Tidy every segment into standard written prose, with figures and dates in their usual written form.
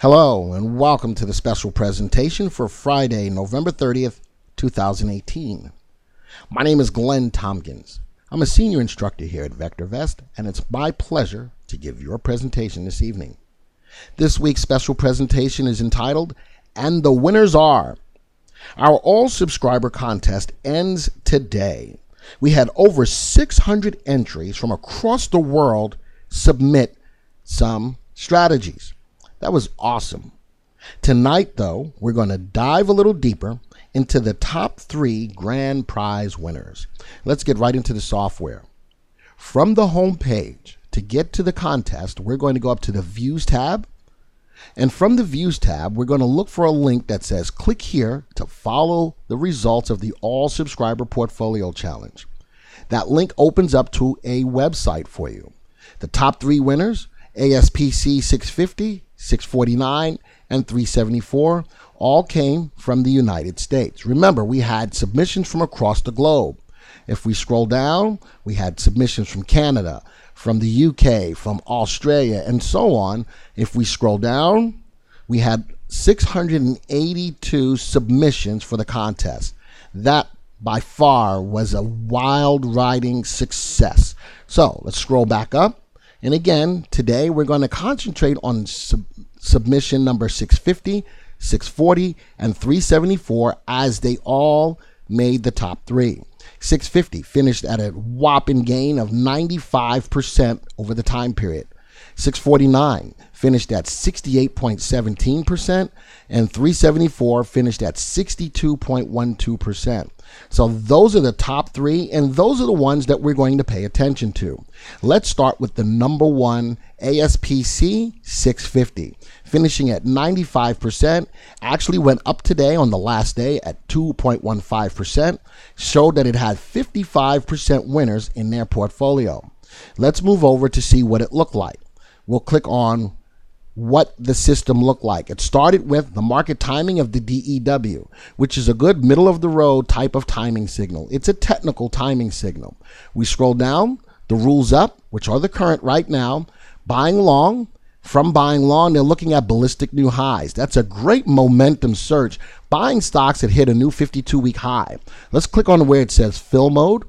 Hello and welcome to the special presentation for Friday, November 30th, 2018. My name is Glenn Tompkins. I'm a senior instructor here at VectorVest, and it's my pleasure to give your presentation this evening. This week's special presentation is entitled, And the Winners Are. Our all-subscriber contest ends today. We had over 600 entries from across the world submit some strategies. That was awesome. Tonight, though, we're going to dive a little deeper into the top 3 grand prize winners. Let's get right into the software. From the home page, to get to the contest, we're going to go up to the Views tab. And from the Views tab, we're going to look for a link that says, click here to follow the results of the All Subscriber Portfolio Challenge. That link opens up to a website for you. The top 3 winners, ASPC 650, 649, and 374, all came from the United States. Remember, we had submissions from across the globe. If we scroll down, we had submissions from Canada, from the UK, from Australia, and so on. If we scroll down, we had 682 submissions for the contest. That, by far, was a wild riding success. So let's scroll back up. And again, today we're going to concentrate on submission number 650, 640, and 374 as they all made the top 3. 650 finished at a whopping gain of 95% over the time period. 649 finished at 68.17%, and 374 finished at 62.12%. So those are the top 3, and those are the ones that we're going to pay attention to. Let's start with the number 1, ASPC 650, finishing at 95%, actually went up today on the last day at 2.15%, showed that it had 55% winners in their portfolio. Let's move over to see what it looked like. We'll click on what the system looked like. It started with the market timing of the DEW, which is a good middle of the road type of timing signal. It's a technical timing signal. We scroll down, the rules up, which are the current right now, buying long. From buying long, they're looking at ballistic new highs. That's a great momentum search, buying stocks that hit a new 52-week high. Let's click on where it says fill mode.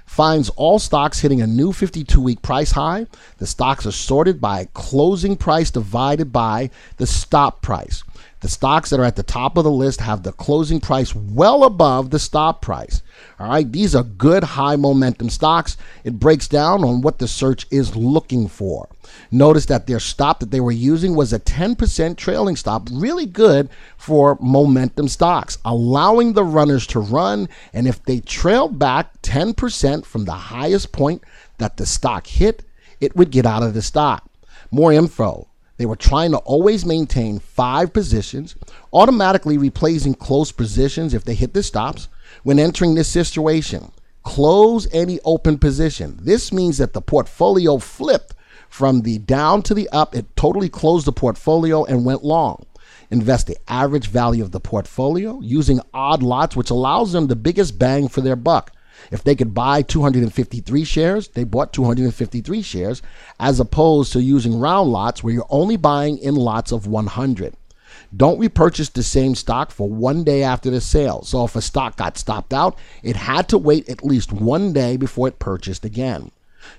Finds all stocks hitting a new 52-week price high. The stocks are sorted by closing price divided by the stop price. The stocks that are at the top of the list have the closing price well above the stop price. All right, these are good high momentum stocks. It breaks down on what the search is looking for. Notice that their stop that they were using was a 10% trailing stop, really good for momentum stocks, allowing the runners to run. And if they trailed back 10% from the highest point that the stock hit, it would get out of the stock. More info. They were trying to always maintain 5 positions, automatically replacing close positions if they hit the stops. When entering this situation, close any open position. This means that the portfolio flipped from the down to the up. It totally closed the portfolio and went long. Invest the average value of the portfolio using odd lots, which allows them the biggest bang for their buck. If they could buy 253 shares, they bought 253 shares, as opposed to using round lots where you're only buying in lots of 100. Don't repurchase the same stock for 1 day after the sale. So if a stock got stopped out, it had to wait at least 1 day before it purchased again.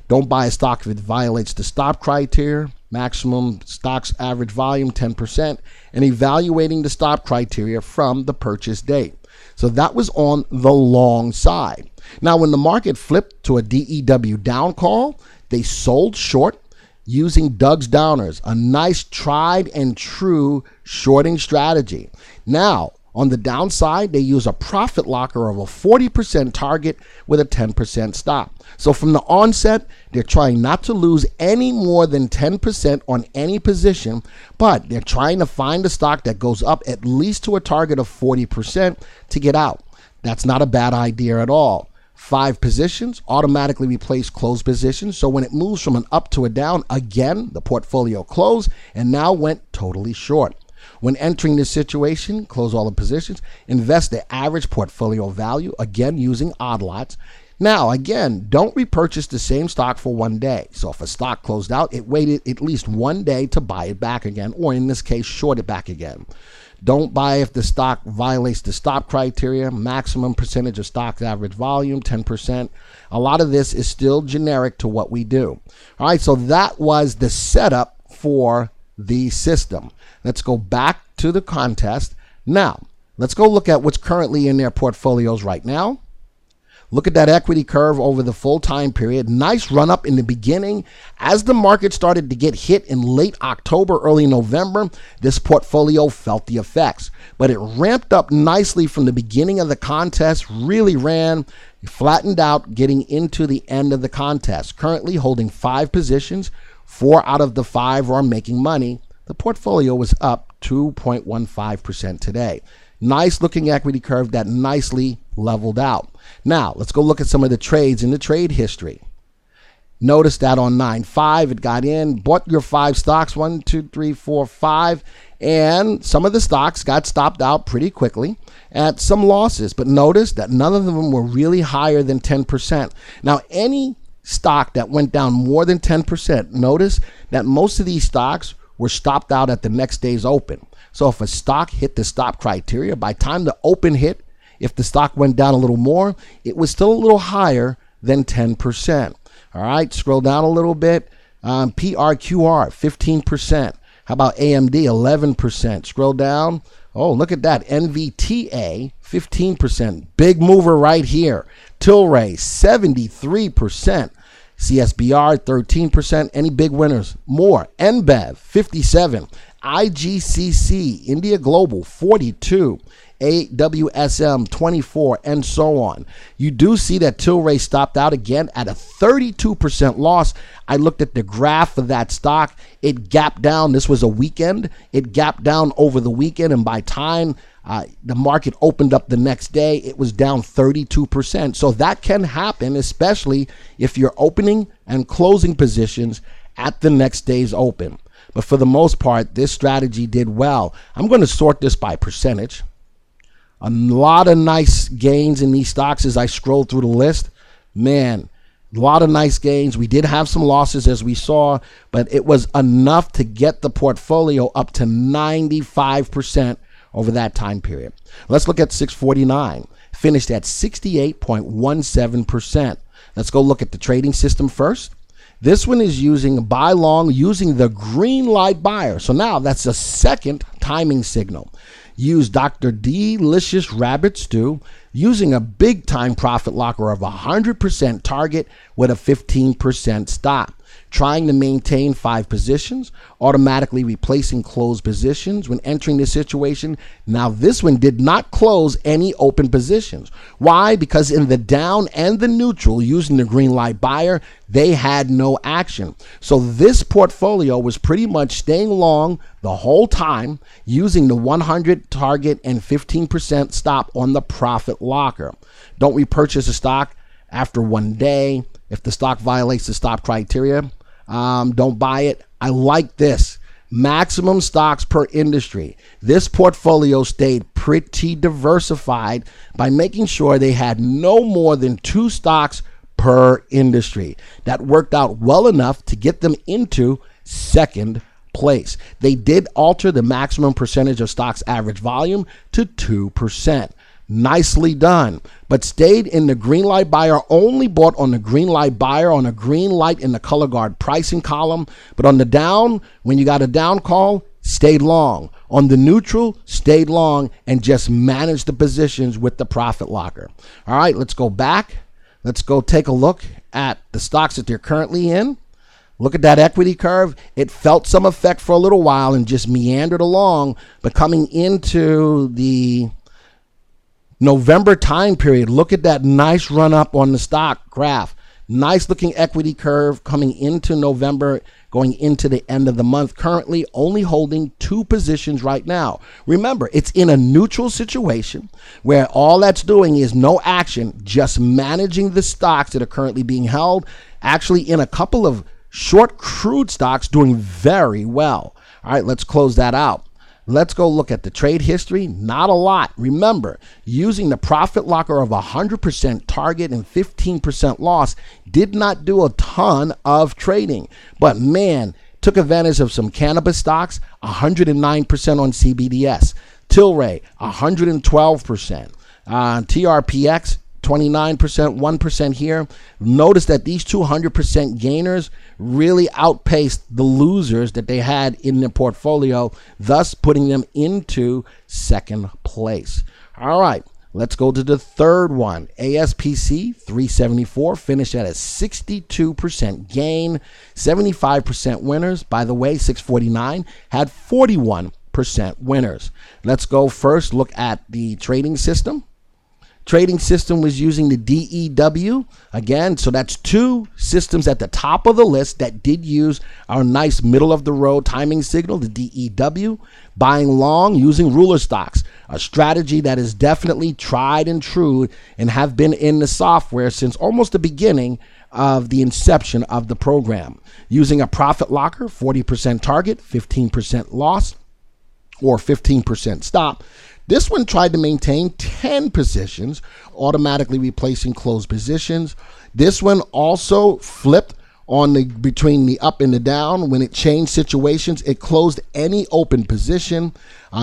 Don't buy a stock if it violates the stop criteria, maximum stock's average volume 10%, and evaluating the stop criteria from the purchase date. So that was on the long side. Now, when the market flipped to a DEW down call, they sold short using Doug's Downers, a nice tried and true shorting strategy. Now, on the downside, they use a profit locker of a 40% target with a 10% stop. So from the onset, they're trying not to lose any more than 10% on any position, but they're trying to find a stock that goes up at least to a target of 40% to get out. That's not a bad idea at all. 5 positions automatically replace closed positions. So when it moves from an up to a down, again, the portfolio closed and now went totally short. When entering this situation, close all the positions, invest the average portfolio value, again using odd lots. Now, again, don't repurchase the same stock for one day. So if a stock closed out, it waited at least one day to buy it back again, or in this case, short it back again. Don't buy if the stock violates the stop criteria, maximum percentage of stock's average volume, 10%. A lot of this is still generic to what we do. All right, so that was the setup for the system. Let's go back to the contest. Now, let's go look at what's currently in their portfolios right now. Look at that equity curve over the full time period. Nice run up in the beginning. As the market started to get hit in late October, early November, this portfolio felt the effects. But it ramped up nicely from the beginning of the contest, really ran, flattened out, getting into the end of the contest. Currently holding 5 positions, 4 out of the 5 are making money. The portfolio was up 2.15% today. Nice looking equity curve that nicely leveled out. Now, let's go look at some of the trades in the trade history. Notice that on 9/5, it got in, bought your 5 stocks, 1, 2, 3, 4, 5, and some of the stocks got stopped out pretty quickly at some losses. But notice that none of them were really higher than 10%. Now, any stock that went down more than 10%, notice that most of these stocks were stopped out at the next day's open. So if a stock hit the stop criteria, by the time the open hit, if the stock went down a little more, it was still a little higher than 10%. All right, scroll down a little bit. PRQR, 15%. How about AMD, 11%? Scroll down. Oh, look at that. NVTA, 15%. Big mover right here. Tilray, 73%. CSBR, 13%. Any big winners? More. NBEV, 57%. IGCC, India Global, 42%. AWSM, 24%, and so on. You do see that Tilray stopped out again at a 32% loss. I looked at the graph of that stock. It gapped down. This was a weekend. It gapped down over the weekend, and by time the market opened up the next day, it was down 32%. So that can happen, especially if you're opening and closing positions at the next day's open. But for the most part, this strategy did well. I'm going to sort this by percentage. A lot of nice gains in these stocks as I scroll through the list. Man, a lot of nice gains. We did have some losses as we saw, but it was enough to get the portfolio up to 95% over that time period. Let's look at 649. Finished at 68.17%. Let's go look at the trading system first. This one is using buy long using the green light buyer. So now that's a second timing signal. Use Dr. Delicious Rabbit Stew using a big time profit locker of 100% target with a 15% stop. Trying to maintain 5 positions, automatically replacing closed positions when entering the situation. Now this one did not close any open positions. Why? Because in the down and the neutral using the green light buyer, they had no action. So this portfolio was pretty much staying long the whole time using the 100 target and 15% stop on the profit locker. Don't repurchase a stock after one day. If the stock violates the stop criteria, don't buy it. I like this. Maximum stocks per industry. This portfolio stayed pretty diversified by making sure they had no more than 2 stocks per industry. That worked out well enough to get them into second place. They did alter the maximum percentage of stocks average volume to 2%. Nicely done, but stayed in the green light buyer, only bought on the green light buyer on a green light in the color guard pricing column. But on the down, when you got a down call, stayed long. On the neutral, stayed long and just managed the positions with the profit locker. All right, let's go back. Let's go take a look at the stocks that they're currently in. Look at that equity curve. It felt some effect for a little while and just meandered along, but coming into the November time period, look at that nice run up on the stock graph. Nice looking equity curve coming into November, going into the end of the month. Currently only holding 2 positions right now. Remember, it's in a neutral situation where all that's doing is no action, just managing the stocks that are currently being held. Actually in a couple of short crude stocks doing very well. All right, let's close that out. Let's go look at the trade history. Not a lot. Remember, using the profit locker of 100% target and 15% loss did not do a ton of trading. But man, took advantage of some cannabis stocks, 109% on CBDS. Tilray, 112%. TRPX, 29%, 1% here. Notice that these 200% gainers really outpaced the losers that they had in their portfolio, thus putting them into second place. All right, let's go to the third one. ASPC 374 finished at a 62% gain, 75% winners. By the way, 649 had 41% winners. Let's go first look at the trading system. Trading system was using the DEW again, so that's two systems at the top of the list that did use our nice middle of the road timing signal, the DEW. Buying long using ruler stocks, a strategy that is definitely tried and true and have been in the software since almost the beginning of the inception of the program. Using a profit locker, 40% target, 15% loss, or 15% stop. This one tried to maintain 10 positions, automatically replacing closed positions. This one also flipped on the between the up and the down. When it changed situations, it closed any open position.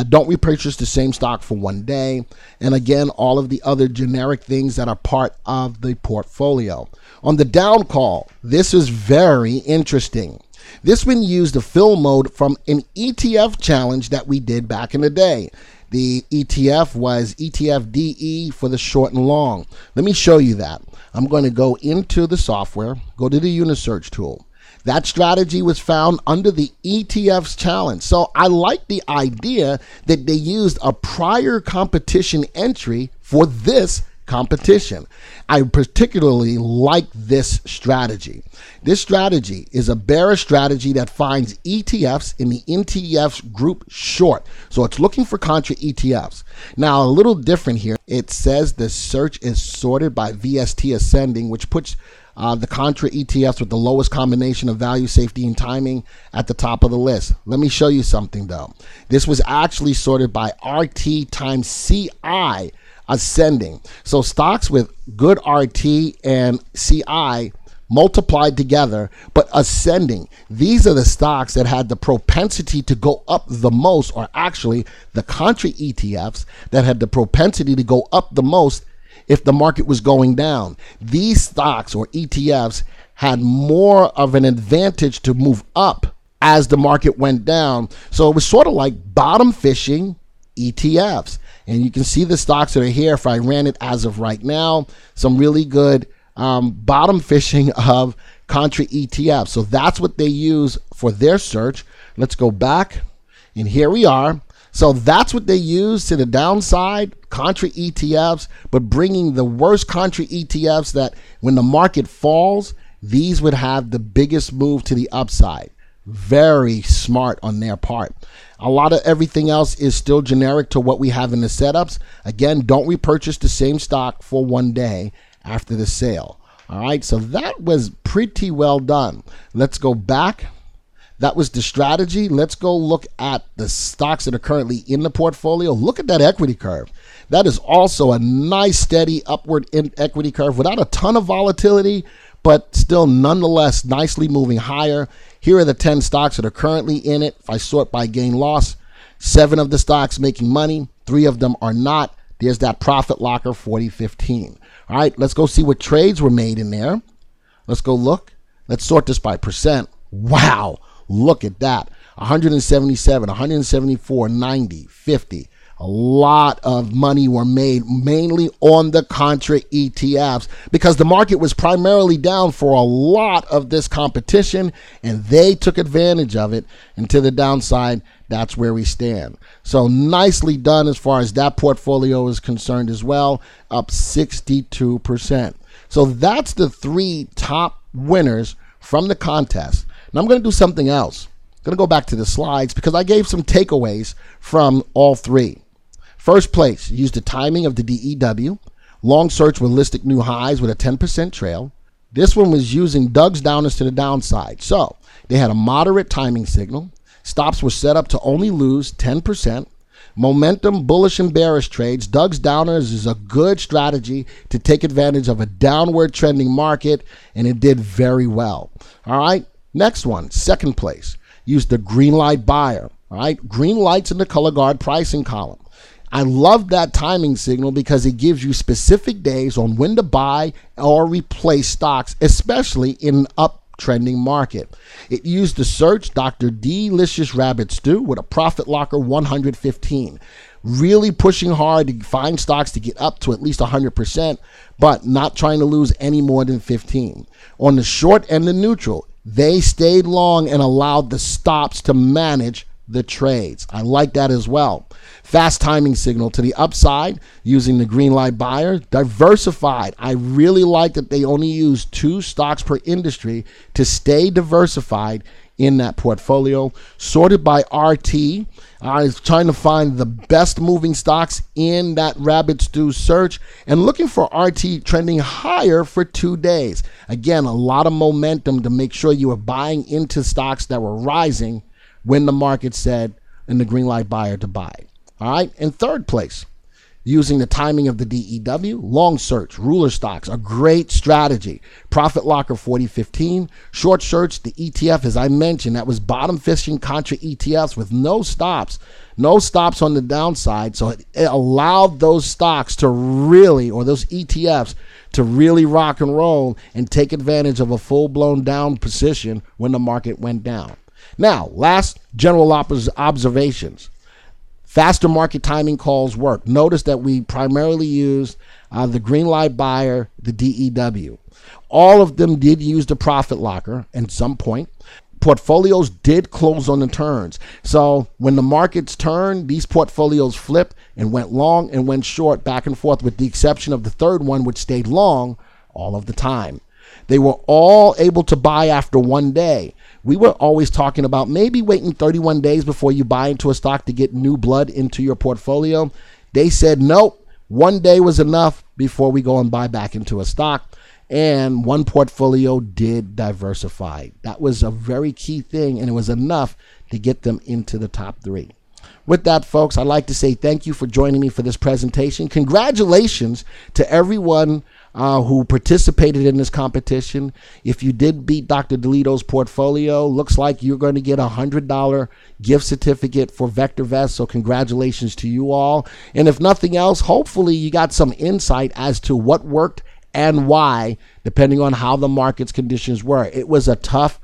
Don't repurchase the same stock for one day. And again, all of the other generic things that are part of the portfolio. On the down call, this is very interesting. This one used the fill mode from an ETF challenge that we did back in the day. The ETF was ETFDE for the short and long. Let me show you that. I'm going to go into the software, go to the Unisearch tool. That strategy was found under the ETFs challenge. So I like the idea that they used a prior competition entry for this competition. I particularly like this strategy. This strategy is a bearish strategy that finds ETFs in the NTFs group short. So it's looking for contra ETFs. Now, a little different here. It says the search is sorted by VST ascending, which puts the contra ETFs with the lowest combination of value, safety, and timing at the top of the list. Let me show you something though. This was actually sorted by RT times CI ascending. So stocks with good RT and CI multiplied together, but ascending. These are the stocks that had the propensity to go up the most, or actually the contra ETFs that had the propensity to go up the most if the market was going down. These stocks or ETFs had more of an advantage to move up as the market went down. So it was sort of like bottom fishing ETFs. And you can see the stocks that are here. If I ran it as of right now, some really good bottom fishing of contra ETFs. So that's what they use for their search. Let's go back, and here we are. So that's what they use to the downside, contra ETFs, but bringing the worst contra ETFs that when the market falls, these would have the biggest move to the upside. Very smart on their part. A lot of everything else is still generic to what we have in the setups. Again, don't repurchase the same stock for one day after the sale. All right, so that was pretty well done. Let's go back. That was the strategy. Let's go look at the stocks that are currently in the portfolio. Look at that equity curve. That is also a nice steady upward equity curve without a ton of volatility, but still nonetheless nicely moving higher. Here are the 10 stocks that are currently in it. If I sort by gain loss, 7 of the stocks making money, 3 of them are not. There's that profit locker 40-15. All right, let's go see what trades were made in there. Let's go look. Let's sort this by percent. Wow, look at that. 177, 174, 90, 50. A lot of money were made mainly on the contra ETFs because the market was primarily down for a lot of this competition, and they took advantage of it. And to the downside, that's where we stand. So nicely done as far as that portfolio is concerned as well, up 62%. So that's the 3 top winners from the contest. Now I'm going to do something else. I'm going to go back to the slides because I gave some takeaways from all 3. First place, used the timing of the DEW. Long search with listed new highs with a 10% trail. This one was using Doug's downers to the downside. So they had a moderate timing signal. Stops were set up to only lose 10%. Momentum, bullish and bearish trades. Doug's Downers is a good strategy to take advantage of a downward trending market, and it did very well. All right, next one, second place. Use the green light buyer. All right, green lights in the color guard pricing column. I love that timing signal because it gives you specific days on when to buy or replace stocks, especially in an uptrending market. It used the search Dr. Delicious Rabbit Stew with a profit locker 115. Really pushing hard to find stocks to get up to at least 100%, but not trying to lose any more than 15. On the short and the neutral, they stayed long and allowed the stops to manage the trades. I like that as well. Fast timing signal to the upside using the green light buyer. Diversified. I really like that they only use 2 stocks per industry to stay diversified in that portfolio. Sorted by RT. I was trying to find the best moving stocks in that rabbit stew search and looking for RT trending higher for 2 days. Again, a lot of momentum to make sure you are buying into stocks that were rising when the market said in the green light buyer to buy. All right, in third place, using the timing of the DEW, long search, ruler stocks, a great strategy. Profit locker 4015, short search, the ETF, as I mentioned, that was bottom fishing contra ETFs with no stops on the downside. So it allowed those stocks to really, or those ETFs, to really rock and roll and take advantage of a full-blown down position when the market went down. Now, last general observations. Faster market timing calls work. Notice that we primarily used the green light buyer, the DEW. All of them did use the profit locker at some point. Portfolios did close on the turns. So when the markets turned, these portfolios flipped and went long and went short back and forth, with the exception of the third one, which stayed long all of the time. They were all able to buy after 1 day. We were always talking about maybe waiting 31 days before you buy into a stock to get new blood into your portfolio. They said, nope, 1 day was enough before we go and buy back into a stock. And one portfolio did diversify. That was a very key thing, and it was enough to get them into the top 3. With that, folks, I'd like to say thank you for joining me for this presentation. Congratulations to everyone who participated in this competition. If you did beat Dr. DeLito's portfolio, looks like you're going to get a $100 gift certificate for VectorVest. So congratulations to you all. And if nothing else, hopefully you got some insight as to what worked and why, depending on how the market's conditions were. It was a tough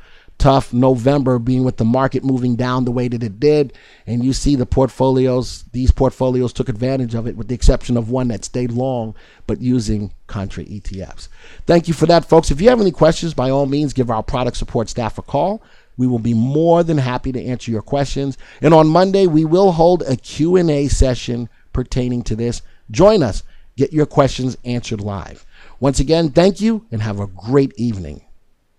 November, being with the market moving down the way that it did. And you see the portfolios, these portfolios took advantage of it, with the exception of one that stayed long, but using contra ETFs. Thank you for that, folks. If you have any questions, by all means, give our product support staff a call. We will be more than happy to answer your questions. And on Monday, we will hold a Q&A session pertaining to this. Join us. Get your questions answered live. Once again, thank you and have a great evening.